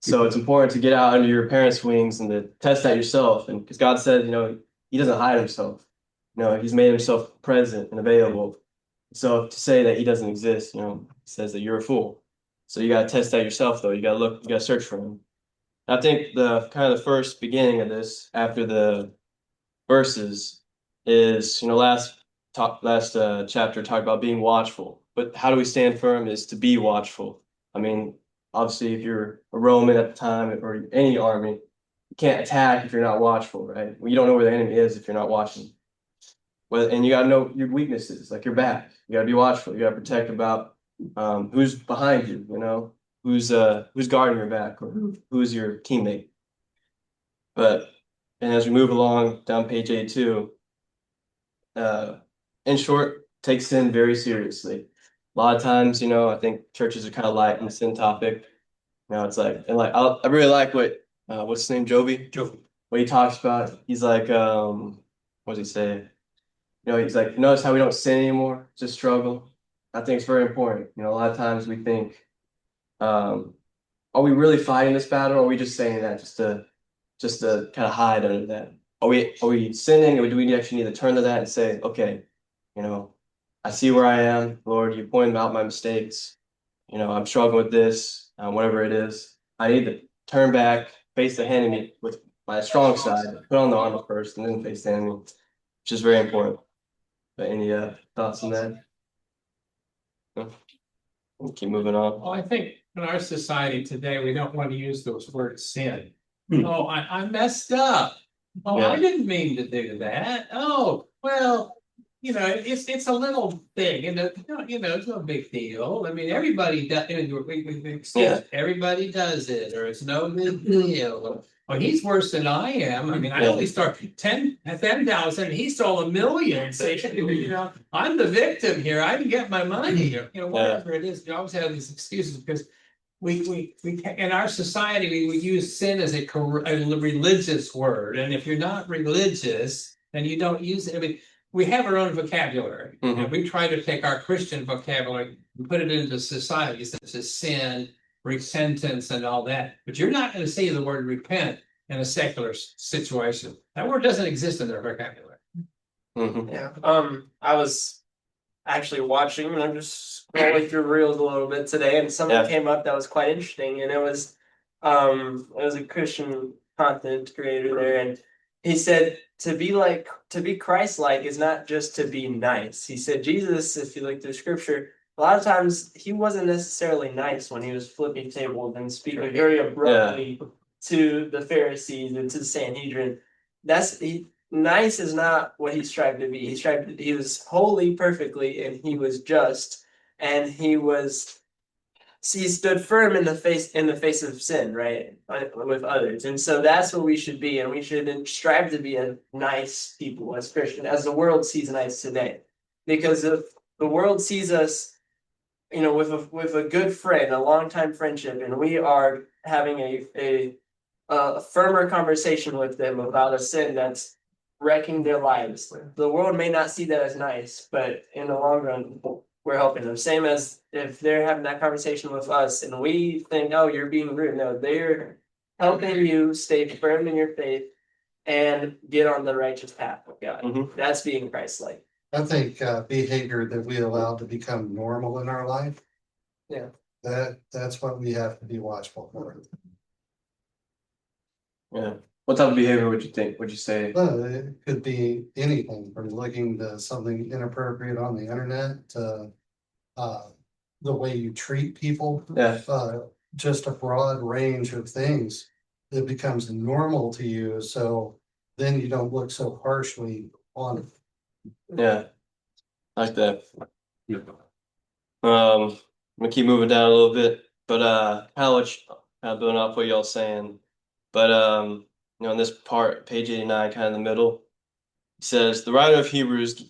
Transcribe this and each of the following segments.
So it's important to get out under your parents' wings and to test that yourself. And because God said, he doesn't hide himself. He's made himself present and available. So to say that he doesn't exist, he says that you're a fool. So you got to test that yourself, though. You got to look, you got to search for him. I think the kind of the first beginning of this after the verses is, last chapter talked about being watchful. But how do we stand firm is to be watchful. I mean, obviously, if you're a Roman at the time or any army, you can't attack if you're not watchful, right? Well, you don't know where the enemy is if you're not watching. Well, and you got to know your weaknesses, like your back. You got to be watchful. You got to protect about who's behind you. Who's guarding your back or who's your teammate. And as we move along down page 82, in short, take sin very seriously. A lot of times, I think churches are kind of light on the sin topic. It's like, and like, I really like what's his name, Jovi? Jovi. What he talks about, he's like, what does he say? He's like, notice how we don't sin anymore, just struggle. I think it's very important. A lot of times we think, are we really fighting this battle, or are we just saying that just to kind of hide under that? Are we sinning, or do we actually need to turn to that and say, okay, I see where I am, Lord, you pointed out my mistakes. I'm struggling with this, whatever it is. I need to turn back, face the enemy with my strong side, put on the armor first, and then face the enemy, which is very important. But any thoughts on that? No? We'll keep moving on. Well, I think in our society today, we don't want to use those words sin. Oh, I messed up. Oh, yeah. I didn't mean to do that. Oh, well, it's a little thing, and it's no big deal. I mean, everybody does. Everybody does it, or it's no big deal. Well, he's worse than I am. I mean, I only start 10,000. He stole 1,000,000. So, I'm the victim here. I didn't get my money. Whatever it is. We always have these excuses because we in our society we use sin as a religious word, and if you're not religious, then you don't use it. I mean, we have our own vocabulary, and we try to take our Christian vocabulary and put it into society, such as sin, repentance, and all that. But you're not going to say the word repent in a secular situation. That word doesn't exist in their vocabulary. Yeah. I was actually watching, and I'm just scrolling through reels a little bit today, and something came up that was quite interesting, and it was a Christian content creator there, and he said to be Christ-like is not just to be nice. He said Jesus, if you look through scripture, a lot of times he wasn't necessarily nice when he was flipping tables and speaking very abruptly to the Pharisees and to the Sanhedrin. Nice is not what he strived to be. He was holy perfectly, and he was just, and he stood firm in the face of sin, right, with others. And so that's what we should be, and we should strive to be a nice people as Christian, as the world sees nice today. Because if the world sees us, with a good friend, a longtime friendship, and we are having a firmer conversation with them about a sin that's wrecking their lives, the world may not see that as nice, but in the long run, we're helping them. Same as if they're having that conversation with us and we think, oh, you're being rude. No, they're helping you stay firm in your faith and get on the righteous path of God. That's being Christ-like. I think behavior that we allow to become normal in our life, that's what we have to be watchful for. Yeah. What type of behavior would you say? Well, it could be anything from looking to something inappropriate on the internet to the way you treat people. Just a broad range of things that becomes normal to you. So then you don't look so harshly on it. Yeah, I like that. I'm gonna keep moving down a little bit, but kind of building off what y'all saying. But in this part, page 89, kind of in the middle, it says the writer of Hebrews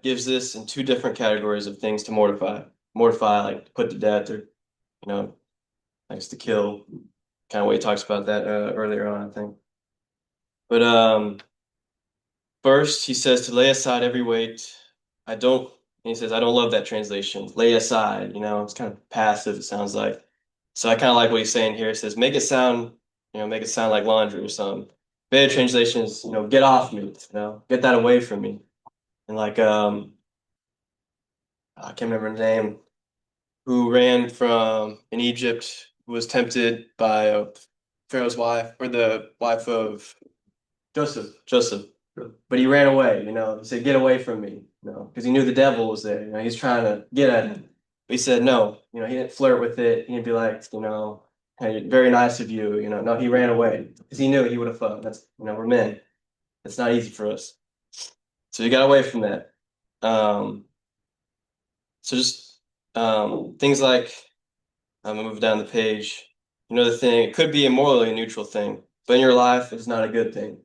gives this in two different categories of things to mortify. Mortify, like to put to death, or likes to kill. Kind of way he talks about that earlier on, I think. But first, he says to lay aside every weight. I don't he says, I don't love that translation. Lay aside, it's kind of passive, it sounds like. So I kind of like what he's saying here. It says, make it sound like laundry or something. Better translation is, get off me, get that away from me. And like, I can't remember the name, who ran from in Egypt, who was tempted by Pharaoh's wife, or the wife of Joseph. But he ran away, he said, get away from me, because he knew the devil was there, he's trying to get at him. But he said, no, he didn't flirt with it. He didn't be like, hey, very nice of you, no, he ran away because he knew he would have fought. That's, we're men. It's not easy for us. So he got away from that. So just things like, I'm gonna move down the page. The thing, it could be a morally neutral thing, but in your life, it's not a good thing.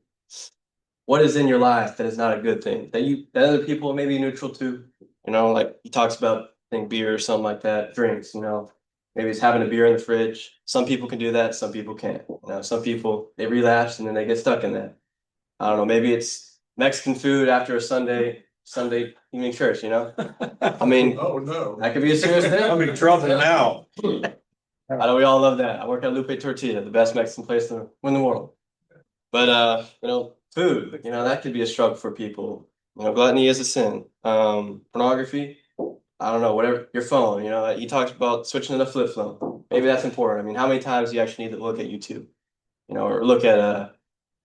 What is in your life that is not a good thing that other people may be neutral to? Like he talks about, I think, beer or something like that, drinks. Maybe it's having a beer in the fridge. Some people can do that, some people can't. Some people they relapse and then they get stuck in that. I don't know. Maybe it's Mexican food after a Sunday evening church. I mean, Oh, no. that could be a serious thing. I'm in trouble now. I know we all love that. I work at Lupe Tortilla, the best Mexican place in the world. But food, that could be a struggle for people. Gluttony is a sin. Pornography, I don't know, whatever, your phone, he talks about switching to the flip phone. Maybe that's important. I mean, how many times do you actually need to look at YouTube? Or look at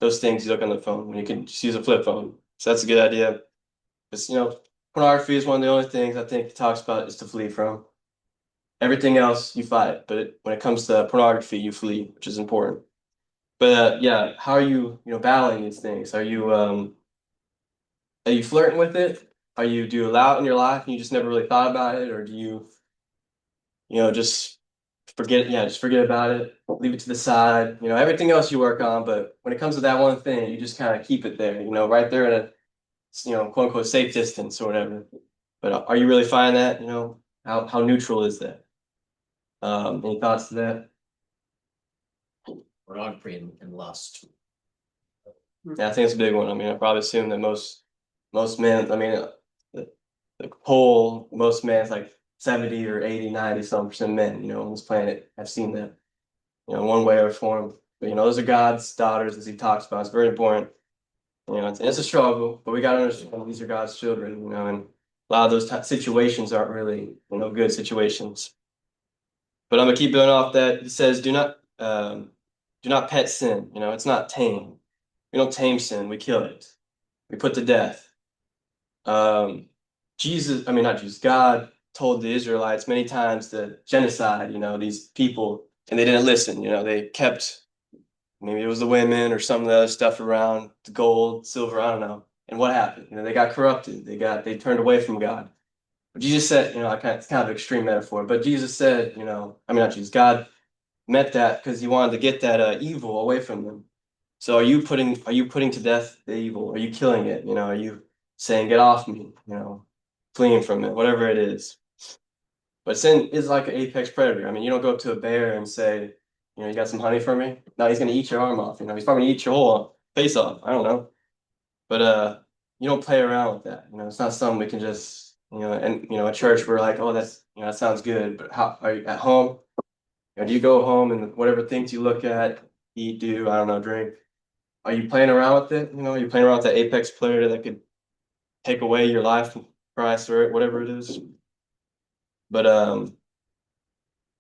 those things you look on the phone when you can just use a flip phone. So that's a good idea. Because, pornography is one of the only things I think he talks about is to flee from. Everything else you fight, but when it comes to pornography, you flee, which is important. But yeah, how are you, battling these things? Are you flirting with it? Do you allow it in your life and you just never really thought about it, or do you, just forget? Yeah, just forget about it, leave it to the side. Everything else you work on, but when it comes to that one thing, you just kind of keep it there. Right there at a, quote unquote safe distance or whatever. But are you really finding that? How neutral is that? Any thoughts to that? Pornography and lust. Yeah, I think it's a big one. I mean, I probably assume that most men, I mean, the whole, most men, it's like 70 or 80, 90 some percent men, on this planet have seen that, one way or form. But, those are God's daughters, as he talks about. It's very important. It's a struggle, but we got to understand these are God's children, and a lot of those situations aren't really, good situations. But I'm gonna keep building off that. He says, do not pet sin. It's not tame. We don't tame sin. We kill it. We put to death. Not Jesus. God told the Israelites many times to genocide. These people, and they didn't listen. They kept. Maybe it was the women or some of the other stuff around, the gold, silver. I don't know. And what happened? They got corrupted. They turned away from God. But Jesus said, it's kind of an extreme metaphor, but Jesus said, not Jesus, God meant that because he wanted to get that evil away from them. So are you putting to death the evil? Are you killing it? Are you saying, get off me, fleeing from it, whatever it is. But sin is like an apex predator. I mean, you don't go up to a bear and say, you got some honey for me? No, he's gonna eat your arm off, he's probably gonna eat your whole face off. I don't know. But you don't play around with that. It's not something we can just, and at church we're like, oh, that's that sounds good. But how are you at home? Do you go home and whatever things you look at, eat, do, I don't know, drink? Are you playing around with it? Are you playing around with that apex predator that could take away your life, price, or whatever it is? But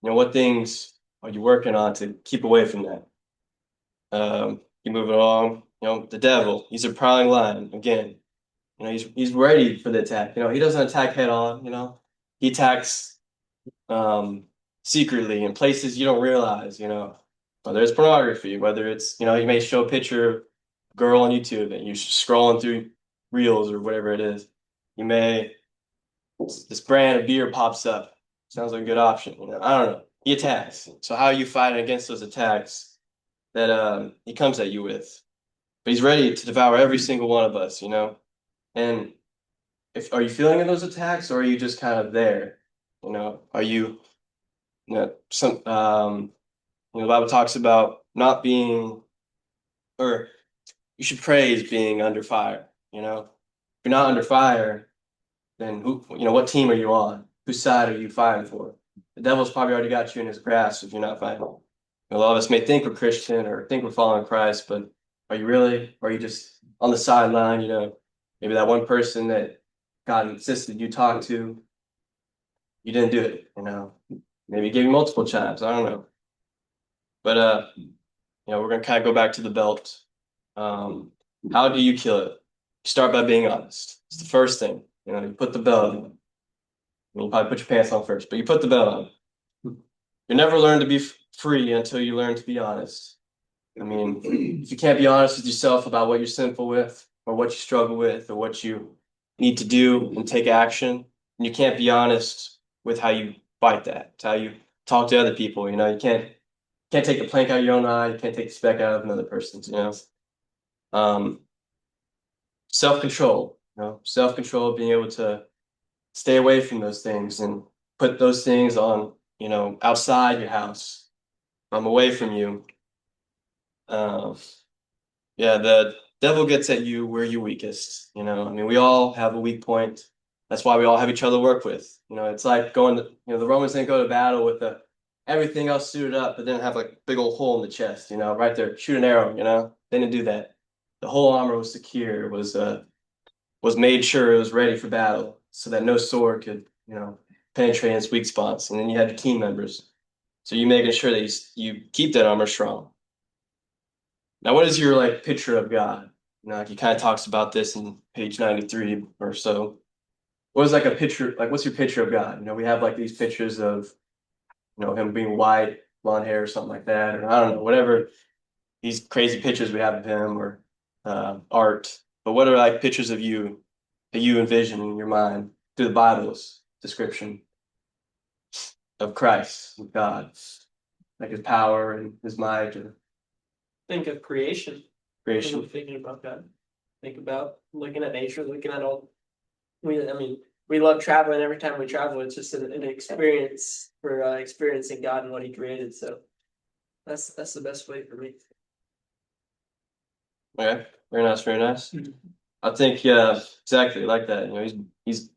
what things are you working on to keep away from that? Keep moving along. The devil, he's a prowling lion again. He's ready for the attack. He doesn't attack head on. He attacks secretly in places you don't realize. Whether it's pornography, whether it's he may show a picture of a girl on YouTube and you're scrolling through reels or whatever it is. This brand of beer pops up. Sounds like a good option. I don't know. He attacks. So how are you fighting against those attacks that he comes at you with? But he's ready to devour every single one of us. And are you feeling those attacks, or are you just kind of there? Are you, the Bible talks about not being, or you should praise being under fire. If you're not under fire, then what team are you on? Whose side are you fighting for? The devil's probably already got you in his grasp if you're not fighting. A lot of us may think we're Christian or think we're following Christ, but are you really? Or are you just on the sideline? Maybe that one person that God insisted you talk to, you didn't do it. Maybe he gave you multiple times. I don't know. But we're gonna kind of go back to the belt. How do you kill it? Start by being honest. It's the first thing. You put the belt on. You probably put your pants on first, but you put the belt on. You never learn to be free until you learn to be honest. If you can't be honest with yourself about what you're sinful with, or what you struggle with, or what you need to do and take action, and you can't be honest with how you fight that, it's how you talk to other people. You can't take the plank out of your own eye, you can't take the speck out of another person's. Self-control. Self-control, being able to stay away from those things and put those things on, outside your house, away from you. The devil gets at you where you're weakest. We all have a weak point. That's why we all have each other to work with. It's like the Romans didn't go to battle with everything else suited up, but then have like a big old hole in the chest, right there, shoot an arrow, they didn't do that. The whole armor was secure, was made sure it was ready for battle so that no sword could, penetrate its weak spots. And then you had your team members. So you making sure that you keep that armor strong. Now, what is your picture of God? He kind of talks about this in page 93 or so. What is a picture, what's your picture of God? We have these pictures of, him being white, blonde hair or something like that, or I don't know, whatever these crazy pictures we have of him or art. But what are pictures of you that you envision in your mind through the Bible's description of Christ, of God, his power and his might? Or think of creation. Creation. Thinking about that. Think about looking at nature, looking at all. We love traveling. Every time we travel, it's just an experience for experiencing God and what He created. So that's the best way for me. Okay, very nice, very nice. I think exactly like that. He's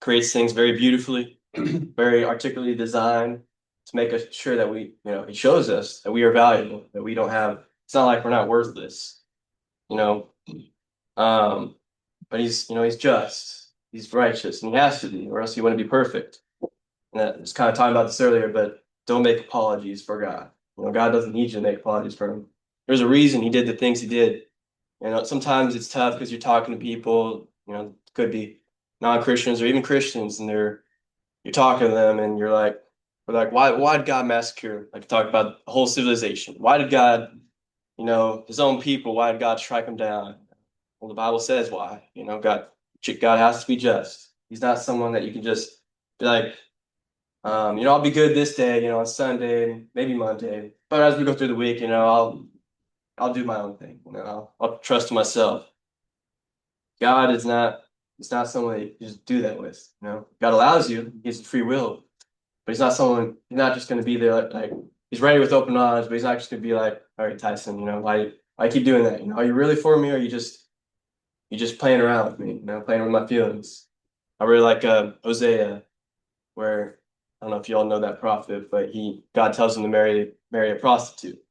creates things very beautifully, very articulately designed to make us sure that he shows us that we are valuable, that we don't have. It's not like we're not worthless, but he's just, he's righteous, and he has to be, or else he wouldn't be perfect. And that was kind of talking about this earlier, but don't make apologies for God. God doesn't need you to make apologies for him. There's a reason he did the things he did. Sometimes it's tough because you're talking to people, could be non-Christians or even Christians, and you're talking to them and we're like, why did God massacre? Talk about a whole civilization. Why did God, his own people, why did God strike them down? Well, the Bible says why. God has to be just. He's not someone that you can just be like, I'll be good this day, on Sunday, maybe Monday. But as we go through the week, I'll do my own thing. I'll trust myself. God is not. It's not someone that you just do that with. God allows you. He gives you free will, but he's not someone. He's not just going to be there he's ready with open arms. But he's not just going to be like, all right, Tyson. Why keep doing that? Are you really for me, or are you just playing around with me? Playing with my feelings. I really like Hosea, where I don't know if you all know that prophet, but God tells him to marry a prostitute.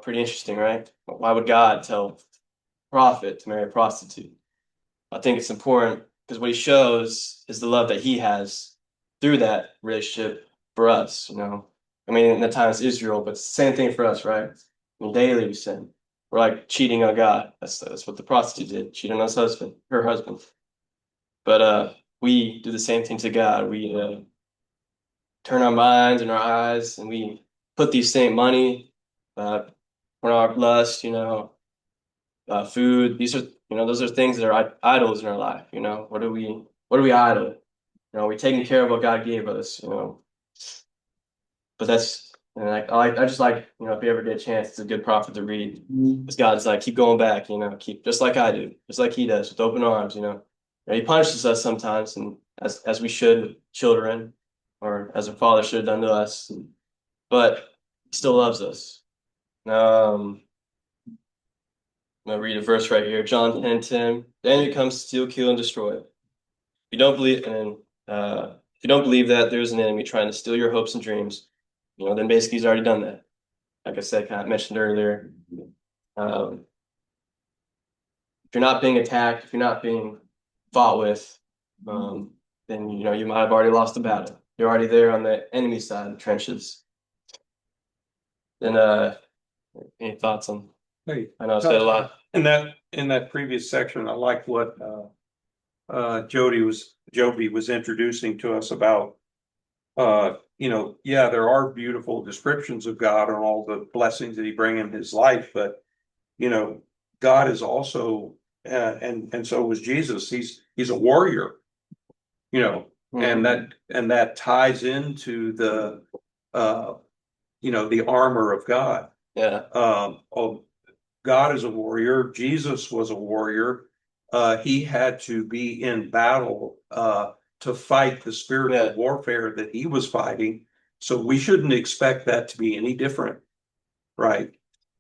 Pretty interesting, right? Why would God tell a prophet to marry a prostitute? I think it's important because what he shows is the love that he has through that relationship for us, in the times Israel, but it's the same thing for us, right? Daily we sin. We're cheating on God. That's what the prostitute did, cheating on her husband. But we do the same thing to God. We turn our minds and our eyes, and we put these same money, on our lust, food. These are, those are things that are idols in our life. What do we idol? We're taking care of what God gave us. But that's, and I just like, if you ever get a chance, it's a good prophet to read. Because God's keep going back, keep just like I do, just like he does with open arms. He punishes us sometimes, and as we should with children, or as our father should have done to us, but he still loves us. I'm going to read a verse right here, John 10:10. The enemy comes to steal, kill, and destroy. you don't believe, and if you don't believe that there's an enemy trying to steal your hopes and dreams, then basically he's already done that. Like I said, kind of mentioned earlier, if you're not being attacked, if you're not being fought with, then you might have already lost the battle. You're already there on the enemy side of the trenches. Then, any thoughts on? Hey, I know I said a lot. in that previous section, I like what Joby was introducing to us about. Yeah, there are beautiful descriptions of God and all the blessings that He brings in His life, but God is also, and so was Jesus. He's a warrior, and that ties into the the armor of God. Yeah. God is a warrior. Jesus was a warrior. He had to be in battle to fight the spiritual warfare that he was fighting. So we shouldn't expect that to be any different, right?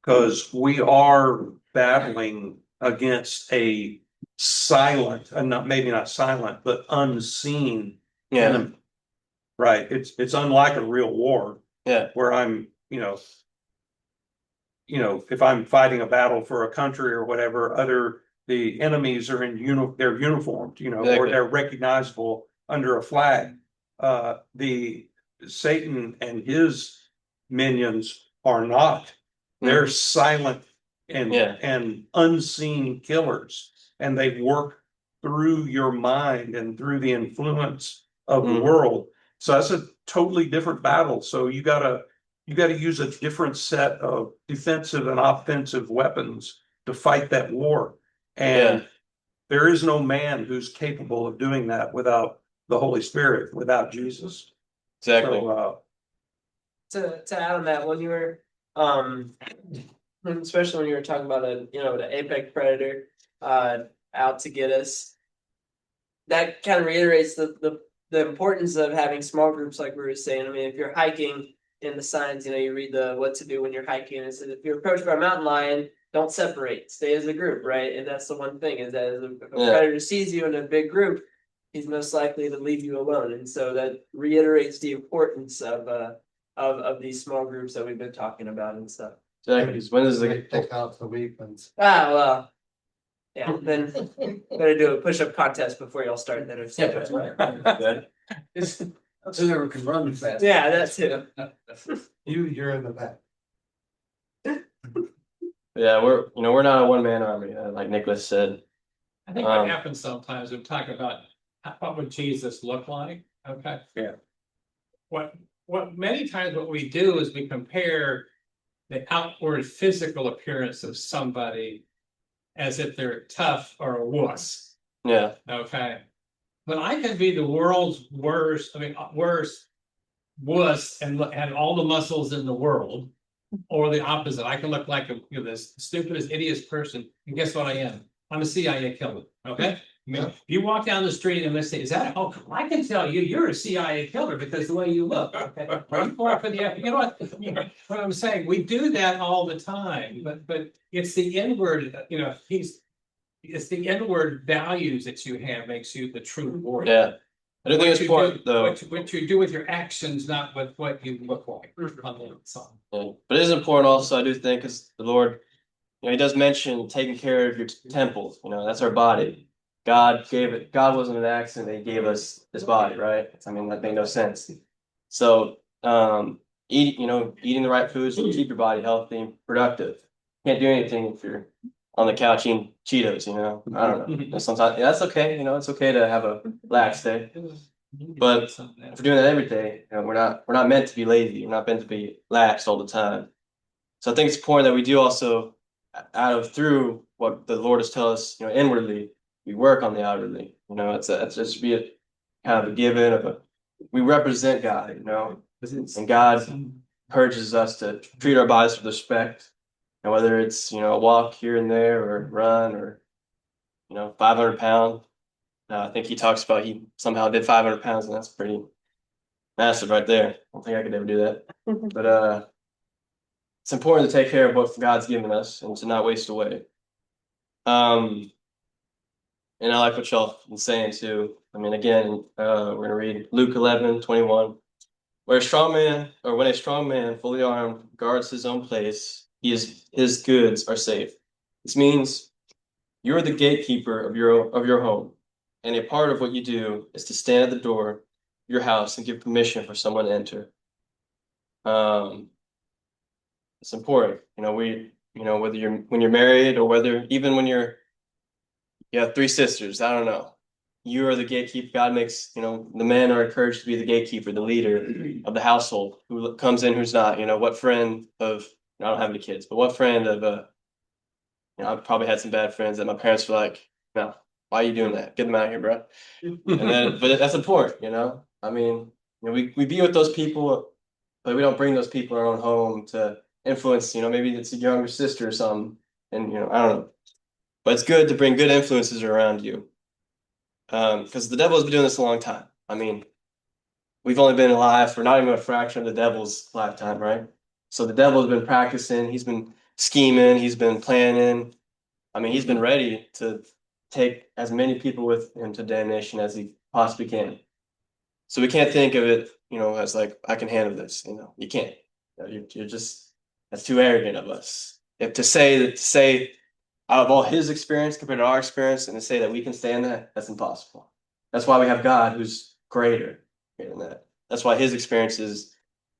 Because we are battling against a silent, maybe not silent, but unseen enemy, right? It's unlike a real war, where I'm, if I'm fighting a battle for a country or whatever, the enemies are they're uniformed, or they're recognizable under a flag. The Satan and his minions are not. They're silent and unseen killers, and they work through your mind and through the influence of the world. So that's a totally different battle. So you gotta use a different set of defensive and offensive weapons to fight that war. And there is no man who's capable of doing that without the Holy Spirit, without Jesus. Exactly. So, to add on that, when you were, especially when you were talking about the apex predator out to get us, that kind of reiterates the importance of having small groups, like we were saying. I mean, if you're hiking, in the signs, you read the what to do when you're hiking. It says if you're approached by a mountain lion, don't separate, stay as a group, right? And that's the one thing, is that if a predator sees you in a big group, he's most likely to leave you alone. And so that reiterates the importance of these small groups that we've been talking about and stuff. Exactly. When is They pick out the weak ones. Well, yeah, then better do a push-up contest before y'all start that. So they can run fast. Yeah, that's too. You're in the back. Yeah, we're not a one-man army, like Nicholas said. I think what happens sometimes, we talk about what would Jesus look like. Okay. Yeah. What many times what we do is we compare the outward physical appearance of somebody as if they're tough or a wuss. Yeah. Okay. But I can be the world's worst wuss and have all the muscles in the world, or the opposite. I can look like this stupidest, idiotest person, and guess what I am? I'm a CIA killer. Okay. I mean, if you walk down the street and they say, "Is that?" Oh, I can tell you're a CIA killer because the way you look. Okay. What I'm saying, we do that all the time, but it's the inward. It's the inward values that you have makes you the true warrior. Yeah. I don't think it's important, though. What you do with your actions, not with what you look like on the outside. Yeah. But it is important also, I do think, because the Lord, He does mention taking care of your temple. That's our body. God wasn't an accident. He gave us this body, right? I mean, that made no sense. So, eating the right foods to keep your body healthy and productive. Can't do anything if you're on the couch eating Cheetos, I don't know. Sometimes that's okay. It's okay to have a lax day. But if we're doing that every day, we're not meant to be lazy. We're not meant to be lax all the time. So I think it's important that we do also, through what the Lord has told us, inwardly, we work on the outwardly. It's just be a kind of a given we represent God, and God urges us to treat our bodies with respect. And whether it's, a walk here and there or run or, 500 pound. I think he talks about he somehow did 500 pounds, and that's pretty massive right there. I don't think I could ever do that. But it's important to take care of what God's given us and to not waste away. And I like what y'all been saying too. I mean, again, we're gonna read Luke 11:21. Where a strong man, or when a strong man, fully armed, guards his own place, his goods are safe. This means you're the gatekeeper of your home, and a part of what you do is to stand at the door of your house and give permission for someone to enter. It's important, whether when you're married or whether even when you have three sisters. I don't know. You are the gatekeeper. God makes, the men are encouraged to be the gatekeeper, the leader of the household, who comes in, who's not. What friend of, I don't have any kids, but what friend of, I've probably had some bad friends that my parents were like, no, why are you doing that? Get them out of here, bro. And then, but that's important. I mean, we be with those people, but we don't bring those people in our own home to influence, maybe it's a younger sister or something. And, I don't know. But it's good to bring good influences around you. Because the devil has been doing this a long time. I mean, we've only been alive for not even a fraction of the devil's lifetime, right? So the devil has been practicing, he's been scheming, he's been planning. I mean, he's been ready to take as many people with him to damnation as he possibly can. So we can't think of it, as like, I can handle this. You can't. You're just, that's too arrogant of us. If to say out of all his experience compared to our experience and to say that we can stand that, that's impossible. That's why we have God who's greater than that. That's why his experience is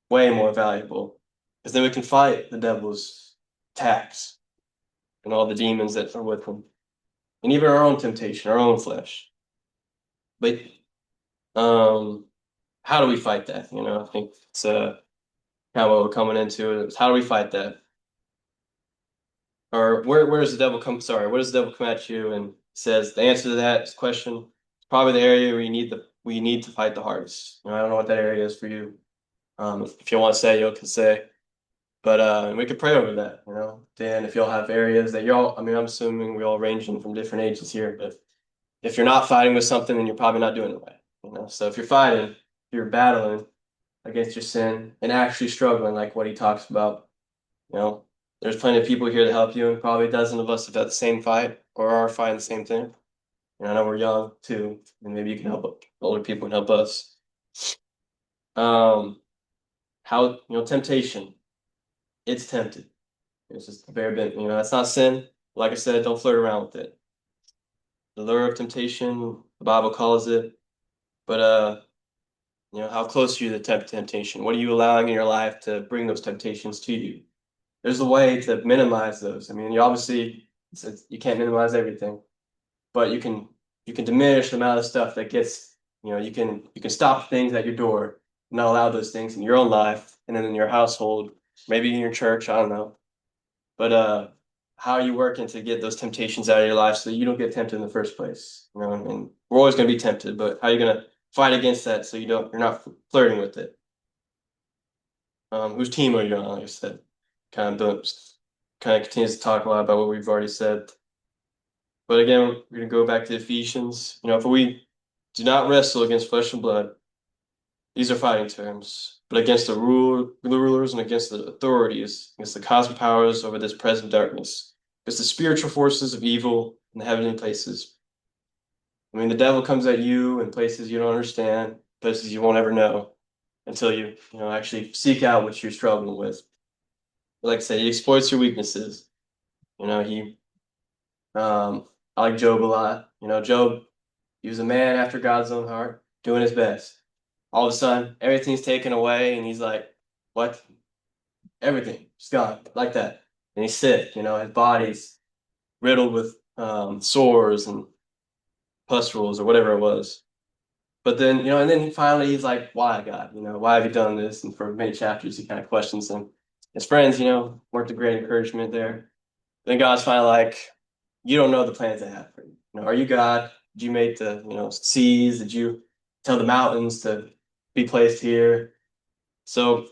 way more valuable. Because then we can fight the devil's attacks and all the demons that are with him. And even our own temptation, our own flesh. But how do we fight that? I think it's kind of what we're coming into. Is how do we fight that? Or where does the devil come? Sorry, where does the devil come at you and says the answer to that question is probably the area where we need to fight the hardest. I don't know what that area is for you. If you want to say, you can say. But we could pray over that. Dan, if y'all have areas that I mean, I'm assuming we all ranging from different ages here, but if you're not fighting with something, then you're probably not doing it right. So if you're fighting, if you're battling against your sin and actually struggling, like what he talks about, there's plenty of people here to help you, and probably a dozen of us have had the same fight or are fighting the same thing. I know we're young too, and maybe you can help older people and help us. How temptation, it's tempted. It's just a bare bit. That's not sin. Like I said, don't flirt around with it. The lure of temptation, the Bible calls it. But how close are you to temptation? What are you allowing in your life to bring those temptations to you? There's a way to minimize those. I mean, you can't minimize everything, but you can diminish the amount of stuff that gets, you can stop things at your door, not allow those things in your own life and then in your household, maybe in your church, I don't know. But how are you working to get those temptations out of your life so that you don't get tempted in the first place? I mean, we're always going to be tempted, but how are you going to fight against that so you're not flirting with it? Whose team are you on? Like I said, kind of continues to talk a lot about what we've already said. But again, we're going to go back to Ephesians. For we do not wrestle against flesh and blood. These are fighting terms, but against the rulers and against the authorities, against the cosmic powers over this present darkness, against the spiritual forces of evil in the heavenly places. I mean, the devil comes at you in places you don't understand, places you won't ever know until you actually seek out what you're struggling with. Like I said, he exploits your weaknesses. I like Job a lot. Job, he was a man after God's own heart, doing his best. All of a sudden, everything's taken away, and he's like, what? Everything, just gone, like that. And he's sick, his body's riddled with sores and pustules or whatever it was. But then, and then finally he's like, why, God? Why have you done this? And for many chapters, he kind of questions them. His friends, weren't a great encouragement there. Then God's finally like, you don't know the plans I have for you. Are you God? Did you make the, seas? Did you tell the mountains to be placed here? So,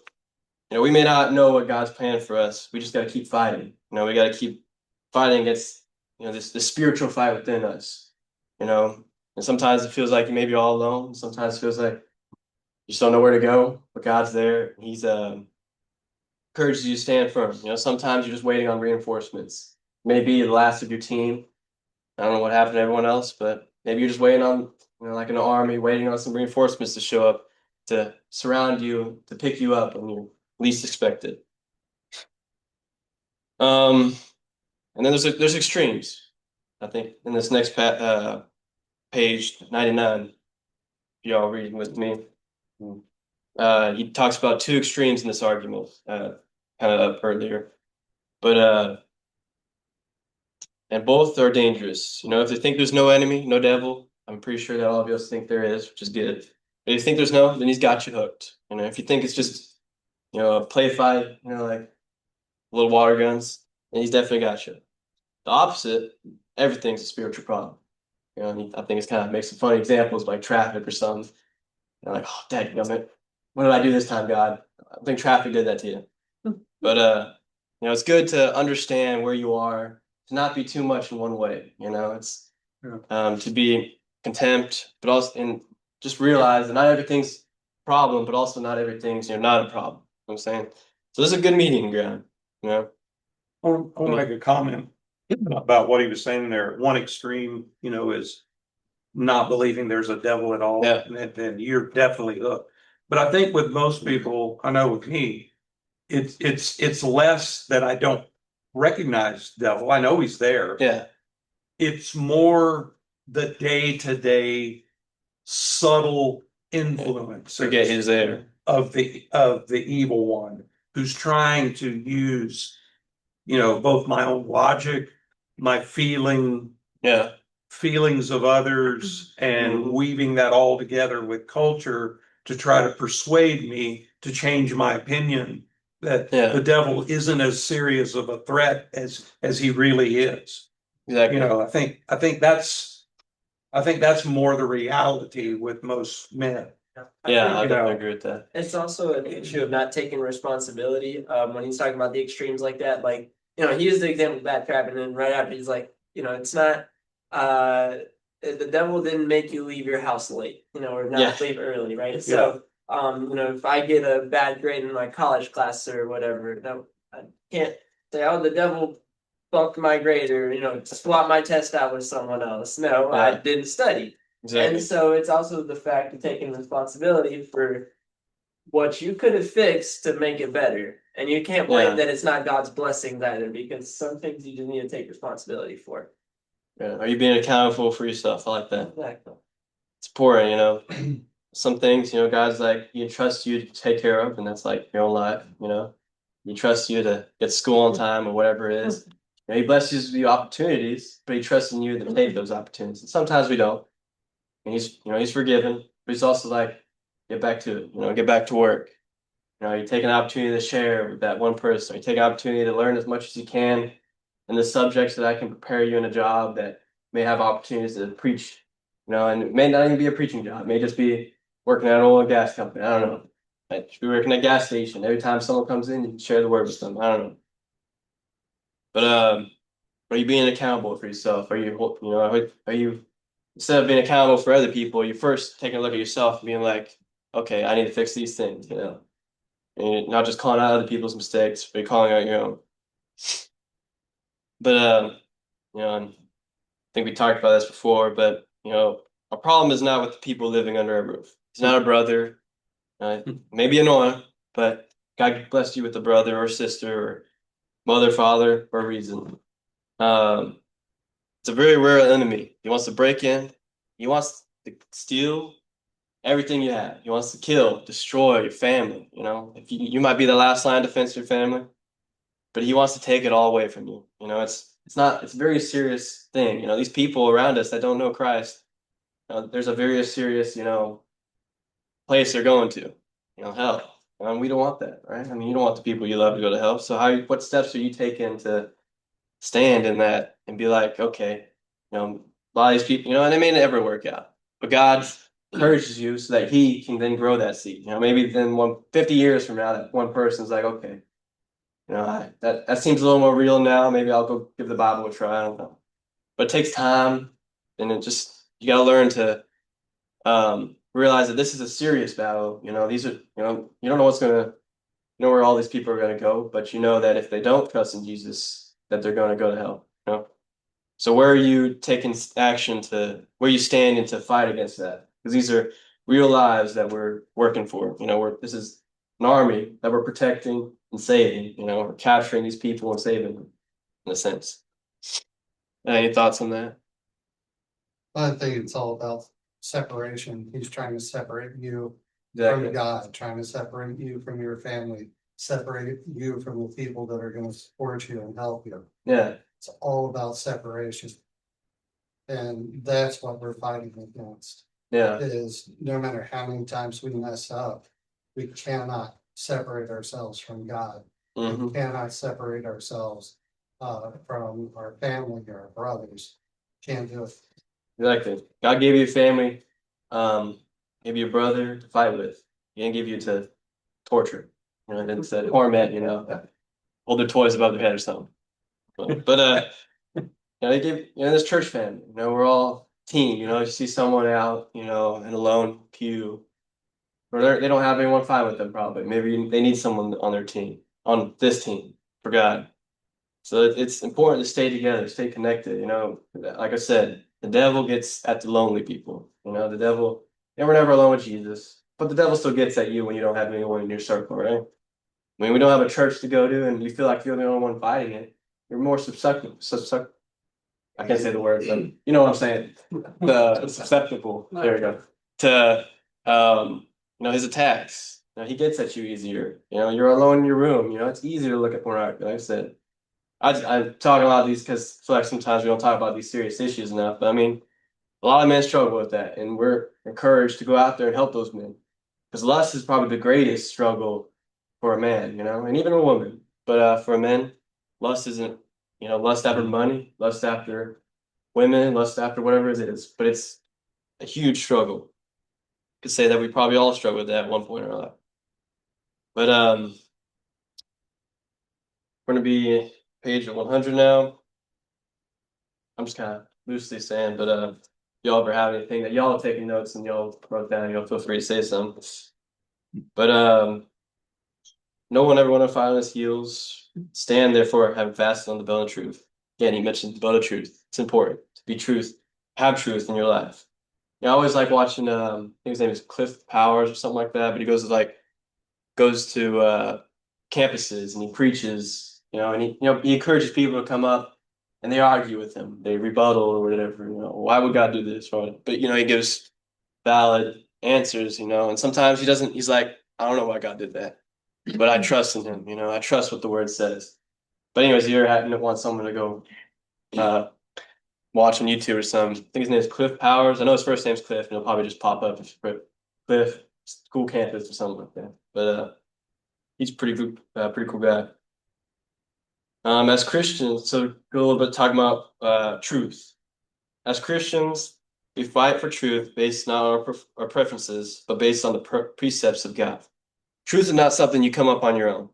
we may not know what God's plan for us. We just got to keep fighting. We got to keep fighting against, this spiritual fight within us, and sometimes it feels like you may be all alone. Sometimes it feels like you just don't know where to go, but God's there. He's encourages you to stand firm. Sometimes you're just waiting on reinforcements. Maybe the last of your team. I don't know what happened to everyone else, but maybe you're just waiting on, like in an army, waiting on some reinforcements to show up, to surround you, to pick you up when you least expect it. And then there's extremes. I think in this next page 99, y'all reading with me. He talks about two extremes in this argument, kind of up earlier, but and both are dangerous. If they think there's no enemy, no devil, I'm pretty sure that all of us think there is, which is good. But if you think there's no, then he's got you hooked. If you think it's just, a play fight, like little water guns, then he's definitely got you. The opposite, everything's a spiritual problem. And I think it's kind of makes some funny examples like traffic or something. Like, oh, dadgummit, what did I do this time, God? I think traffic did that to you. But it's good to understand where you are, to not be too much in one way. It's to be contempt, but also and just realize that not everything's a problem, but also not everything's not a problem. You know what I'm saying? So this is a good meeting ground. I want to make a comment about what he was saying there. One extreme, is not believing there's a devil at all, and then you're definitely hooked. But I think with most people, I know with me, it's less that I don't recognize the devil. I know he's there. Yeah. It's more the day-to-day subtle influence. Forget he's there. Of the evil one who's trying to use, both my own logic, my feelings of others, and weaving that all together with culture to try to persuade me to change my opinion that the devil isn't as serious of a threat as he really is. Exactly. I think that's more the reality with most men. Yeah, I definitely agree with that. It's also an issue of not taking responsibility. When he's talking about the extremes like that, like, he used the example of bad trap, and then right after he's like, it's not, the devil didn't make you leave your house late, or not leave early, right? So, if I get a bad grade in my college class or whatever, no, I can't say, oh, the devil bumped my grade, or, swap my test out with someone else. No, I didn't study. Exactly. And so it's also the fact of taking responsibility for what you could have fixed to make it better. And you can't blame that it's not God's blessings either, because some things you just need to take responsibility for. Yeah. Are you being accountable for yourself? I like that. Exactly. It's important, Some things, God's like, He entrusts you to take care of, and that's like your own life, He trusts you to get to school on time or whatever it is. He blesses you opportunities, but He trusts in you to take those opportunities. And sometimes we don't. And He's forgiven, but He's also like, get back to it, get back to work. You take an opportunity to share with that one person. You take an opportunity to learn as much as you can in the subjects that I can prepare you in a job that may have opportunities to preach, and it may not even be a preaching job. It may just be working at an oil and gas company. I don't know. It should be working at a gas station. Every time someone comes in, you can share the word with them. I don't know. But are you being accountable for yourself? Are you instead of being accountable for other people, you first taking a look at yourself and being like, okay, I need to fix these things, and you're not just calling out other people's mistakes, but you're calling out your own. But I think we talked about this before, but our problem is not with the people living under our roof. He's not a brother, maybe annoying, but God blessed you with a brother or sister or mother, father for a reason. It's a very rare enemy. He wants to break in. He wants to steal everything you have. He wants to kill, destroy your family. If you might be the last line of defense of your family, but he wants to take it all away from you. It's a very serious thing. These people around us that don't know Christ, there's a very serious, place they're going to, hell. And we don't want that, right? I mean, you don't want the people you love to go to hell. So what steps are you taking to stand in that and be like, okay, a lot of these people, and it may never work out, but God encourages you so that He can then grow that seed. Maybe then 50 years from now, that one person's like, okay, that seems a little more real now. Maybe I'll go give the Bible a try. I don't know, but it takes time, and you got to learn to realize that this is a serious battle. These are, you don't know where all these people are gonna go, but that if they don't trust in Jesus, that they're gonna go to hell. So where are you taking action where are you standing to fight against that? Because these are real lives that we're working for. This is an army that we're protecting and saving. We're capturing these people and saving them, in a sense. Any thoughts on that? I think it's all about separation. He's trying to separate you Exactly. from God, trying to separate you from your family, separate you from the people that are going to support you and help you. Yeah. It's all about separation. And that's what we're fighting against. Yeah. Is no matter how many times we mess up, we cannot separate ourselves from God. We cannot separate ourselves from our family or our brothers. Can't do it. Exactly. God gave you a family, gave you a brother to fight with. He didn't give you to torture. And then said torment, hold their toys above their head or something. But they give this church family, we're all team, you see someone out, in a lone pew, or they don't have anyone fight with them probably. Maybe they need someone on their team, on this team for God. So it's important to stay together, stay connected, like I said, the devil gets at the lonely people, the devil, and we're never alone with Jesus, but the devil still gets at you when you don't have anyone in your circle, right? I mean, we don't have a church to go to and you feel like you're the only one fighting it. You're more susceptible. I can't say the word, but you know what I'm saying. Susceptible. There we go. To his attacks. He gets at you easier. You're alone in your room. It's easier to look at pornography. Like I said, I'm talking about these because I feel like sometimes we don't talk about these serious issues enough. But I mean, a lot of men struggle with that, and we're encouraged to go out there and help those men. Because lust is probably the greatest struggle for a man, and even a woman. But for men, lust isn't, lust after money, lust after women, lust after whatever it is. But it's a huge struggle. I could say that we probably all struggle with that at one point in our life. But we're going to be page 100 now. I'm just kind of loosely saying, but y'all ever have anything that y'all are taking notes and y'all wrote down, y'all feel free to say something. But no one ever want to fight on his heels. Stand therefore, having fasted on the belt of truth. Again, he mentioned the belt of truth. It's important to be truth, have truth in your life. I always like watching. I think his name is Cliff Powers or something like that. But he goes to campuses and he preaches. And he encourages people to come up and they argue with him. They rebuttal or whatever. Why would God do this? But he gives valid answers. And sometimes he doesn't. He's like, I don't know why God did that. But I trust in him, I trust what the word says. But anyways, you ever want someone to go watch on YouTube or something. I think his name is Cliff Powers. I know his first name's Cliff, and he'll probably just pop up if Cliff School Campus or something like that. But he's pretty cool guy. As Christians, so go a little bit talking about truth. As Christians, we fight for truth based not on our preferences, but based on the precepts of God. Truth is not something you come up on your own.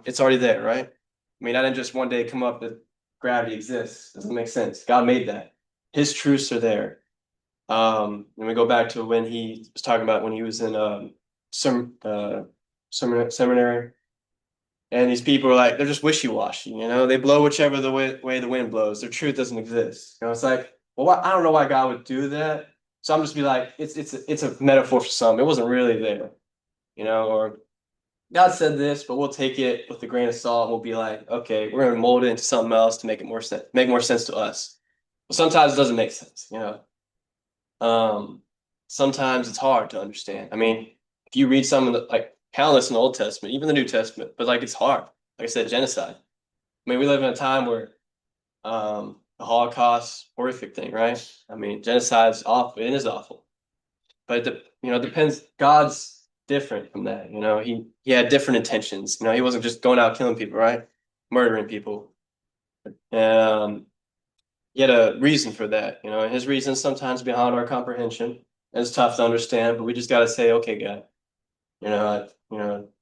It's already there, right? I mean, I didn't just one day come up that gravity exists. Doesn't make sense. God made that. His truths are there. And we go back to when he was talking about when he was in seminary, and these people are like, they're just wishy-washy. They blow whichever the way the wind blows. Their truth doesn't exist. It's like, well, I don't know why God would do that. So I'm just be like, it's a metaphor for some. It wasn't really there, or God said this, but we'll take it with a grain of salt. We'll be like, okay, we're gonna mold it into something else to make more sense to us. But sometimes it doesn't make sense, Sometimes it's hard to understand. I mean, if you read some of the countless in the Old Testament, even the New Testament, but it's hard. Like I said, genocide. I mean, we live in a time where the Holocaust, horrific thing, right? I mean, genocide is awful. It is awful, but it depends. God's different from that. He had different intentions. He wasn't just going out killing people, right? Murdering people. And he had a reason for that. And his reasons sometimes beyond our comprehension. And it's tough to understand, but we just got to say, okay, God,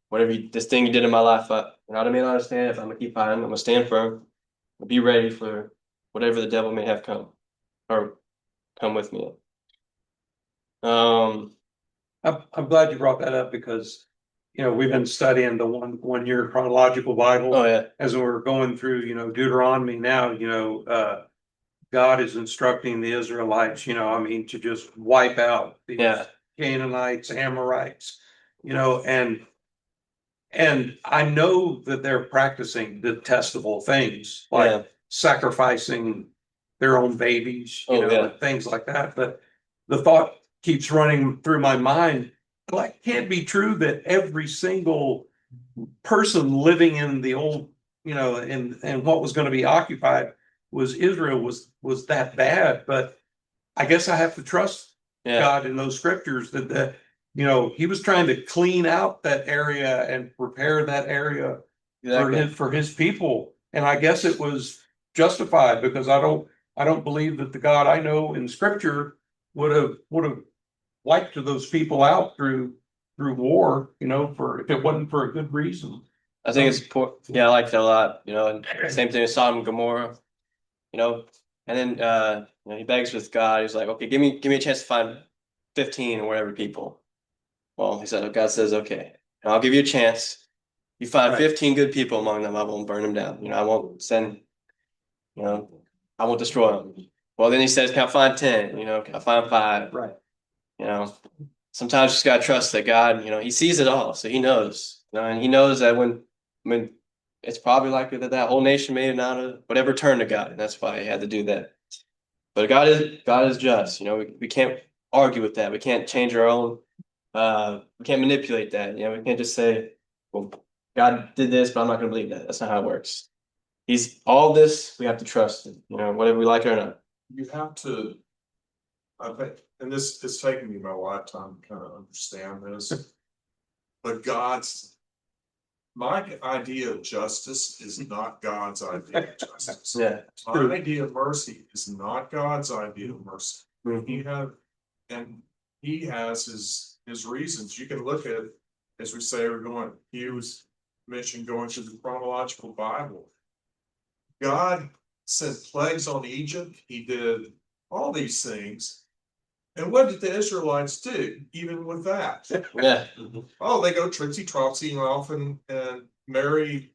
whatever this thing you did in my life, I don't understand. If I'm gonna keep fighting, I'm gonna stand firm. I'll be ready for whatever the devil may have come with me. I'm glad you brought that up because we've been studying the one year chronological Bible. Oh yeah. As we're going through Deuteronomy now, God is instructing the Israelites, I mean, to just wipe out the Canaanites, Amorites, and I know that they're practicing detestable things like sacrificing their own babies, and things like that. But the thought keeps running through my mind, well, it can't be true that every single person living in the old, and what was going to be occupied was Israel was that bad. But I guess I have to trust God in those scriptures that he was trying to clean out that area and prepare that area for his people. And I guess it was justified, because I don't believe that the God I know in scripture would have wiped those people out through war, for if it wasn't for a good reason. I think it's important. Yeah, I like that a lot. And same thing with Sodom and Gomorrah. And then he begs with God. He's like, okay, give me a chance to find 15 or whatever people. Well, God says, okay, I'll give you a chance. You find 15 good people among them, I won't burn them down. I won't send, I won't destroy them. Well, then he says, can I find 10? Can I find 5? Right. Sometimes you just gotta trust that God, he sees it all, so he knows. And he knows that when it's probably likely that whole nation may not have whatever turned to God, and that's why he had to do that. But God is just. We can't argue with that. We can't change our own. We can't manipulate that. We can't just say, well, God did this, but I'm not going to believe that. That's not how it works. He's all this. We have to trust him, whether we like it or not. You have to, I think, and this is taking me my lifetime to kind of understand this, but my idea of justice is not God's idea of justice. My idea of mercy is not God's idea of mercy. He has his reasons. You can look at, as we say, he was mentioned going through the chronological Bible. God sent plagues on Egypt. He did all these things. And what did the Israelites do, even with that? Oh, they go tricksy-trotsy off and marry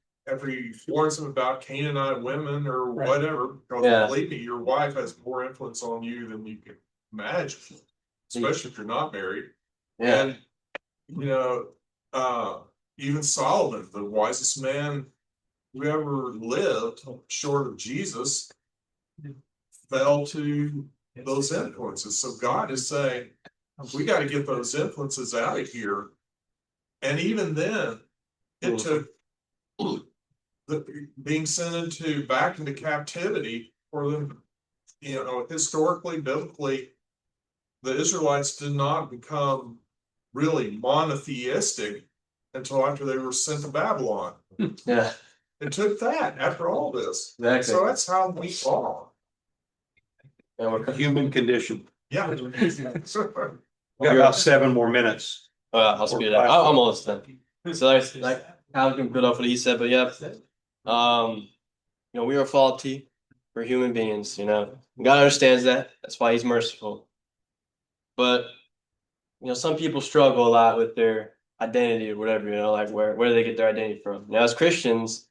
warns them about Canaanite women or whatever. Because believe me, your wife has more influence on you than you can imagine, especially if you're not married. And, even Solomon, the wisest man who ever lived, short of Jesus, fell to those influences. So God is saying, we got to get those influences out of here. And even then, it took being sent back into captivity for them. Historically, biblically, the Israelites did not become really monotheistic until after they were sent to Babylon. It took that after all this. So that's how we are. Human condition. Yeah. We got about 7 more minutes. I'll speed it up. I'm almost done. So like Hal can build off what he said, but we are faulty. We're human beings. God understands that. That's why he's merciful. But some people struggle a lot with their identity or whatever. Like where do they get their identity from? Now, as Christians,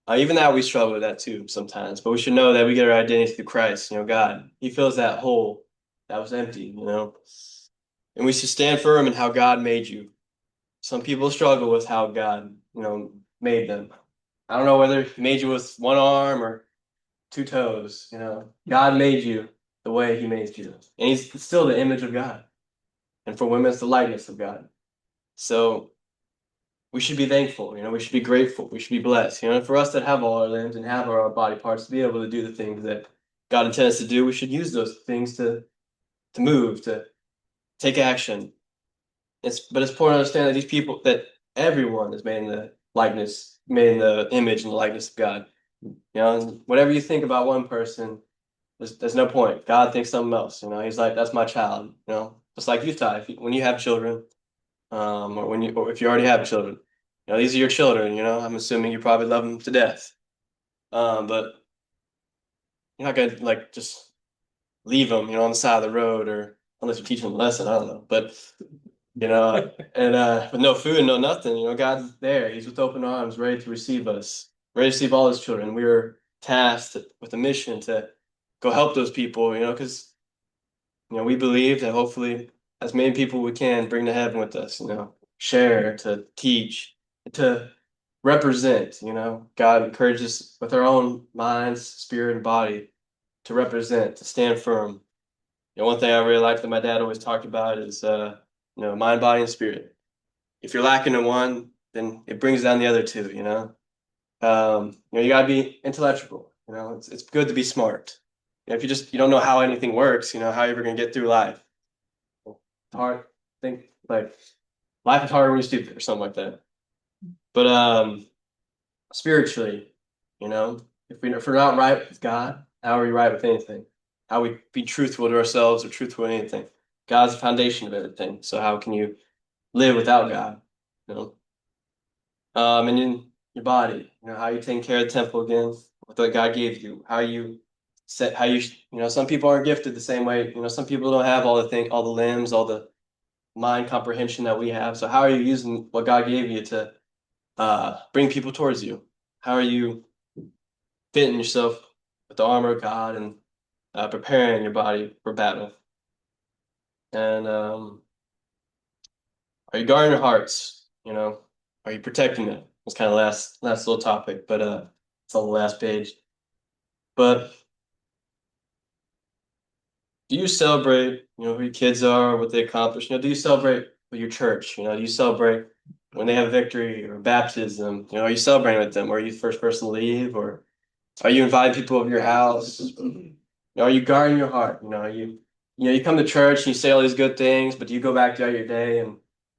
even now we struggle with that too sometimes. But we should know that we get our identity through Christ. God, he fills that hole that was empty. And we should stand firm in how God made you. Some people struggle with how God, made them. I don't know whether he made you with one arm or 2 toes. God made you the way he made you, and he's still the image of God. And for women, it's the likeness of God. So we should be thankful. We should be grateful. We should be blessed. And for us that have all our limbs and have our body parts to be able to do the things that God intends to do, we should use those things to move, to take action. But it's important to understand that these people, that everyone is made in the likeness, made in the image and the likeness of God. And whatever you think about one person, there's no point. God thinks something else. He's like, that's my child. Just like you, Ty, when you have children, or if you already have children, these are your children. I'm assuming you probably love them to death. But you're not gonna just leave them, on the side of the road, or unless you're teaching them a lesson. I don't know, but and with no food and no nothing, God's there. He's with open arms, ready to receive us, ready to receive all his children. We are tasked with a mission to go help those people, because we believe that hopefully as many people we can bring to heaven with us, share, to teach, to represent, God encourages with our own minds, spirit, and body to represent, to stand firm. One thing I really like that my dad always talked about is, mind, body, and spirit. If you're lacking in one, then it brings down the other two, you gotta be intellectual, it's good to be smart. If you don't know how anything works, how are you ever gonna get through life? It's hard. I think like life is harder when you're stupid or something like that. But spiritually, if we're not right with God, how are we right with anything? How we be truthful to ourselves or truthful in anything? God's the foundation of everything. So how can you live without God? And in your body, how you take care of the temple again, what God gave you, how you some people aren't gifted the same way. Some people don't have all the limbs, all the mind comprehension that we have. So how are you using what God gave you to bring people towards you? How are you fitting yourself with the armor of God and preparing your body for battle? And are you guarding your hearts? Are you protecting it? It's kind of last little topic, but it's on the last page. But do you celebrate, who your kids are, what they accomplish? Do you celebrate with your church? Do you celebrate when they have a victory or baptism? Are you celebrating with them? Or are you the first person to leave? Or are you inviting people over your house? Are you guarding your heart? You come to church and you say all these good things, but you go back throughout your day and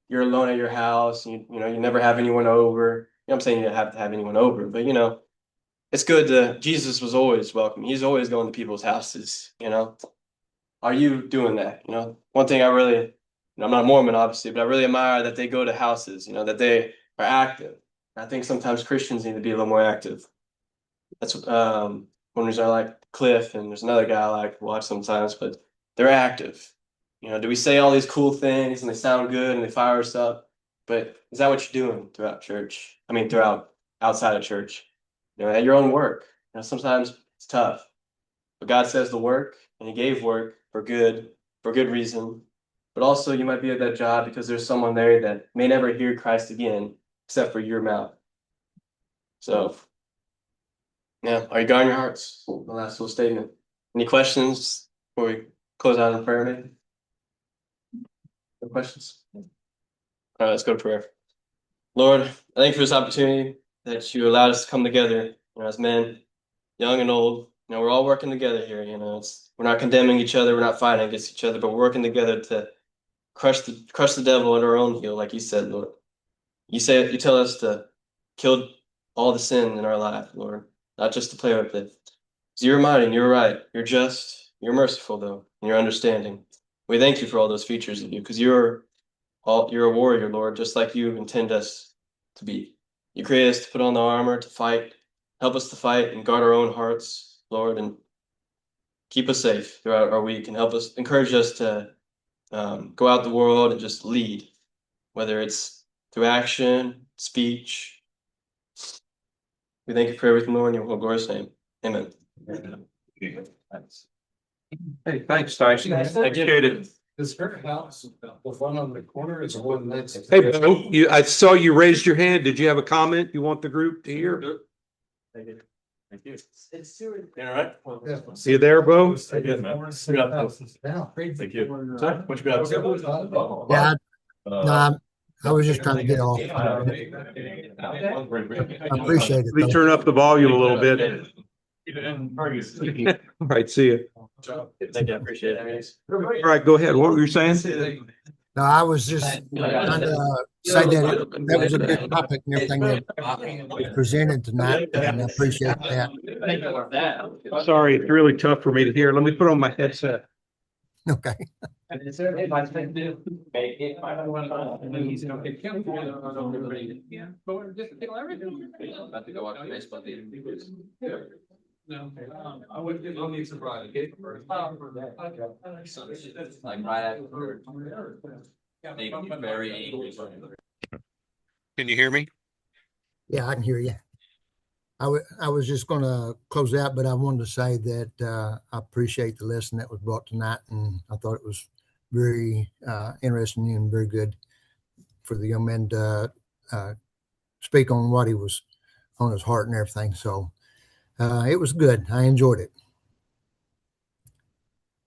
you're alone at your house. And you never have anyone over. I'm saying you don't have to have anyone over, but it's good Jesus was always welcome. He's always going to people's houses. Are you doing that? One thing I'm not a Mormon, obviously, but I really admire that they go to houses, that they are active. I think sometimes Christians need to be a little more active. That's one reason I like Cliff, and there's another guy I like to watch sometimes, but they're active. Do we say all these cool things and they sound good and they fire us up? But is that what you're doing throughout church? I mean, throughout outside of church, at your own work. Sometimes it's tough, but God says to work, and He gave work for good reason. But also, you might be at that job because there's someone there that may never hear Christ again, except for your mouth. So, yeah, are you guarding your hearts? The last little statement. Any questions before we close out in prayer, maybe? No questions? All right, let's go to prayer. Lord, I thank you for this opportunity that you allowed us to come together, as men, young and old. We're all working together here. We're not condemning each other, we're not fighting against each other, but we're working together to crush the devil under our own heel, like you said, Lord. You tell us to kill all the sin in our life, Lord, not just to play with it. So you're mighty and you're right. You're just, you're merciful though, and you're understanding. We thank you for all those features of you, because you're a warrior, Lord, just like you intend us to be. You created us to put on the armor, to fight, help us to fight and guard our own hearts, Lord, and keep us safe throughout our week, and encourage us to go out the world and just lead, whether it's through action, speech. We thank you for everything, Lord, in your glorious name. Amen. Hey, thanks, Tyson. Appreciate it. Is her house, the one on the corner is the one next? Hey, Bo, I saw you raised your hand. Did you have a comment you want the group to hear? Thank you. It's Stuart. You all right? See you there, Bo? Thank you. What you got? Yeah, no, I was just trying to get off. I appreciate it. Let me turn up the volume a little bit. All right, see you. Thank you. I appreciate it. All right, go ahead. What were you saying? No, I was just trying to say that that was a good topic and everything that was presented tonight, and I appreciate that. Sorry, it's really tough for me to hear. Let me put on my headset. Okay. No, I wouldn't get no need surprise. Like right after. Very angry. Can you hear me? Yeah, I can hear you. I was just going to close out, but I wanted to say that I appreciate the lesson that was brought tonight, and I thought it was very interesting and very good for the young man to speak on what he was on his heart and everything. So it was good. I enjoyed it.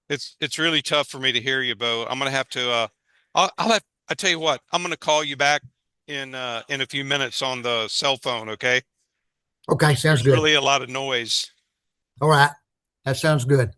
It's really tough for me to hear you, Bo. I'm gonna have to. I tell you what. I'm gonna call you back in a few minutes on the cell phone. Okay. Okay, sounds There's good. really a lot of noise. All right, that sounds good.